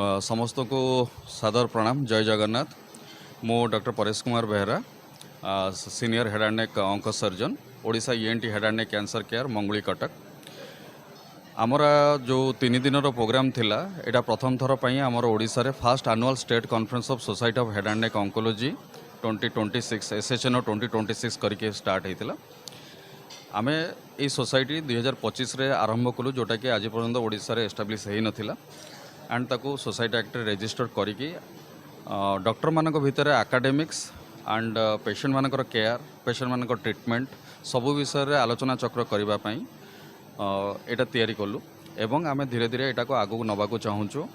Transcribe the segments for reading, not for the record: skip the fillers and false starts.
समस्त को सादर प्रणाम। जय जगन्नाथ। मो doctor Paresh Kumar Behera, senior head and neck onco surgeon, Odisha ENT head and neck cancer care Manguli Cuttack. आमर जो 3 दिन प्रोग्राम थिला एटा प्रथम थर पई आमर ओडिशा रे first annual state conference of society of head and neck oncology 2026 एसएचएनओ 2026 करके स्टार्ट होइतिला। आमे ए सोसाइटी 2025 रे आरंभ कलु, जोटा कि आज पर्यंत ओडिशा रे एस्टाब्लिश हेई नथिला। एंड ताकू सोसाइटी एक्ट रेजिस्टर करिकी डॉक्टर मानक भितर एकेडमिक्स एंड पेशेंट मानकर केयर, पेशेंट मानकर ट्रीटमेंट सबु विषय रे आलोचना चक्र करबा पई एटा तैयारी कलु एवं आमे धीरे धीरे एटा को आगु नबाकू चाहूचु।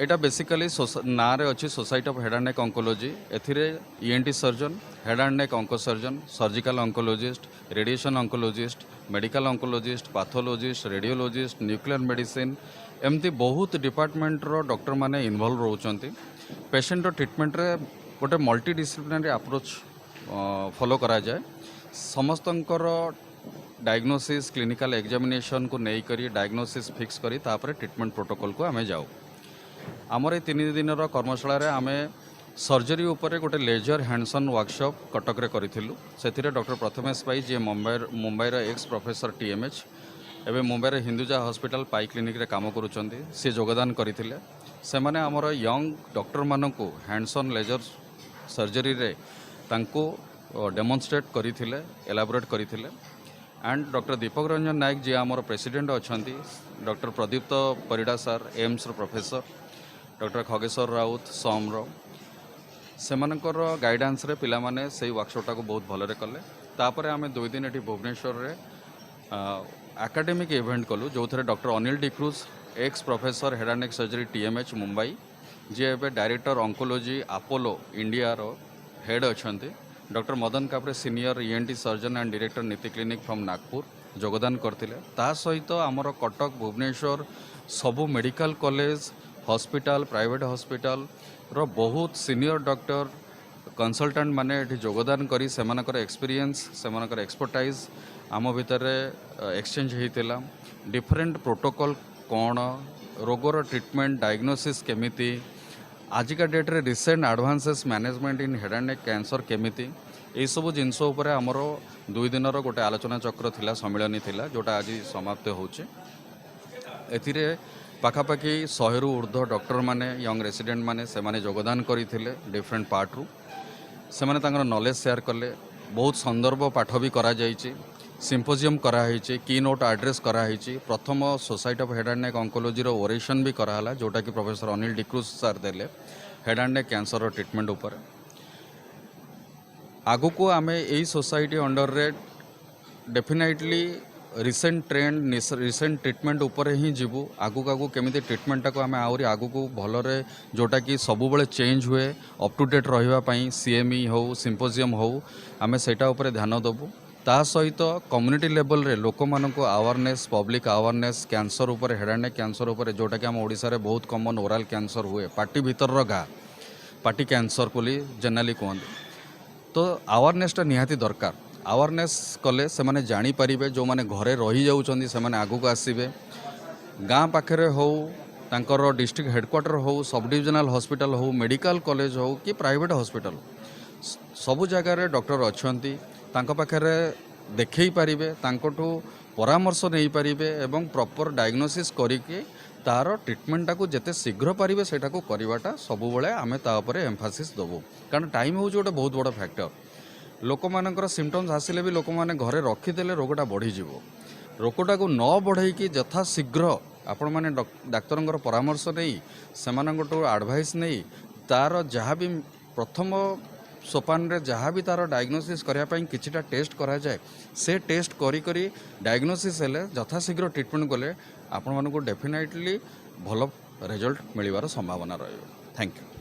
एटा बेसिकली ना रे अछि society of head and neck oncology. एथिरे ENT surgeon, head and neck onco surgeon, surgical oncologist, radiation oncologist, medical oncologist, pathologist, radiologist, nuclear medicine एमती बहुत डिपार्टमेंट रो डॉक्टर माने इन्वॉल्व रहउचंती। पेशेंट रो ट्रीटमेंट रे गोटे मल्टी डिसिप्लिनरी अप्रोच फॉलो करा जाए। समस्तंकर डायग्नोसिस, क्लिनिकल एग्जामिनेशन को नहीं करी डायग्नोसिस फिक्स करी तापर ट्रीटमेंट प्रोटोकॉल को आमे जाऊ। आमर ये 3 दिन कर्मशाला रे आमे सर्जरी उपरे गोटे लेजर हैंडसन वर्कशॉप कटक रे करिथिलु। सेथिरे डॉक्टर प्रथमेश पाई जे मुंबई रो एक्स प्रोफेसर टीएमएच एवं मुंबई रे हिंदुजा हॉस्पिटल पाई क्लिनिक रे काम करूचंती, से योगदान करथिले। से माने हमर यंग डॉक्टर मानकू हैंडसन लेजर सर्जरी रे तांको डेमोन्स्ट्रेट करथिले, एलाबोरेट करथिले। एंड डॉक्टर दीपक रंजन नायक जी आमर प्रेसिडेंट अछंती, डॉक्टर प्रदीप्त परिडा सर एम्स रो प्रोफेसर, डॉक्टर खगेश्वर राउत सोमरो, सेमानकर गाइडेंस रे पिला माने सेही वर्कशॉप को बहुत भलरे कले। तापर आमे 2 दिन एठी भुवनेश्वर रे एकेडमिक इवेंट कलु, जो थे doctor Anil D'Cruz ex professor head and neck surgery TMH Mumbai, ji एवं डायरेक्टर ऑन्कोलॉजी अपोलो इंडिया रो हेड अछंती, doctor Madan Kapre senior ENT surgeon and director Neeti clinic from Nagpur योगदान करथिले। ता सहित आमर कटक भुवनेश्वर सबु medical college hospital private hospital रो बहुत सीनियर डॉक्टर कंसल्टेंट माने एठी योगदान करी सेमानकर एक्सपीरियंस, सेमानकर एक्सपर्टाइज आम भितर एक्सचेंज होइतिला। डिफरेंट प्रोटोकॉल कौन, रोगर ट्रीटमेंट डायग्नोसिस केमिति, आजिका डेट रे recent advances management in head and neck cancer केमिति, यही सब जिनस उपरे आमर 2 दिन गोटे आलोचना चक्र थिला, सम्मेलनी थिला, जोटा आज समाप्त होचे। एथिरे पाखापाखि 100 रु ऊर्ध्व डॉक्टर माने, यंग रेसिडेंट माने से माने योगदान करथिले डिफरेंट पार्ट रु। से माने तांकर नॉलेज शेयर कले। बहुत संदर्भ पाठ भी करा जायछि, सिम्पोजियम करा हिछि, की नोट एड्रेस करा हिछि। प्रथम society of head and neck oncology रो ओरेशन भी करा हला, जोटा कि प्रोफेसर अनिल डिक्रूज सर देले हेड एंड नेक कैंसर रो ट्रीटमेंट ऊपर। आगु को आमे एई सोसाइटी अंडर रे definitely recent trend, recent treatment ऊपर ही जीवु। आगु आगु केमिति ट्रीटमेंट को आमे आउरी आगु को भलरे, जोटा कि सबु बेले चेंज हुए, अप टू डेट रहिबा पई सीएमई हो, सिम्पोजियम हो, आमे सेटा ऊपर ध्यान देबु। ता सहित कम्युनिटी लेवल रे लोक मानको अवेयरनेस, पब्लिक अवेयरनेस कैंसर ऊपर, हेड एंड नेक कैंसर ऊपर, जोटा कि हम ओडिसा रे बहुत कॉमन ओरल कैंसर हुए, पार्टी भीतर रो घा, पार्टी कैंसर कोली जनरली कहंदी। तो अवेयरनेसटा निहाती दरकार। अवेयरनेस कले से माने जानी परिबे, जो माने घरे रही जाउछंदी से माने आगु को आसीबे। गाँ पाखरे हो, तांकर डिस्ट्रिक्ट हेडक्वार्टर हो, सब डिविजनल हॉस्पिटल हो, मेडिकल कॉलेज हो कि प्राइवेट हॉस्पिटल, सबु जगह रे डॉक्टर अछंती, तांको पाखरे देखै परिबे, तांकोठू परामर्श नहीं परिबे एवं प्रॉपर डायग्नोसिस करिके तार ट्रीटमेंटा को जेते शीघ्र पारिबे सेटा को करिवाटा सबु बेले आमे ता उपरे एम्फासिस दबो। कारण टाइम हो गोटे बहुत बड़ फैक्टर। लोक मानकर सिम्पटम्स आसिले भी लोक माने घरे रखिदेले रोगटा बढ़ी जीवो। रोगटा को न बढ़ई कि यथा शीघ्र आपण माने डाक्तरंकर परामर्श नहीं, सेमानंगटो एडवाइस नहीं, तार जहाँ भी प्रथम सोपान रे जहाँ भी तार डायग्नोसिस करिया पई किछिटा टेस्ट करा जाए, से टेस्ट करी करी डायग्नोसिस हेले यथा शीघ्र ट्रीटमेंट कले आपण मानको डेफिनेटली भलो रिजल्ट मिलिबार संभावना रहिबो। Thank you.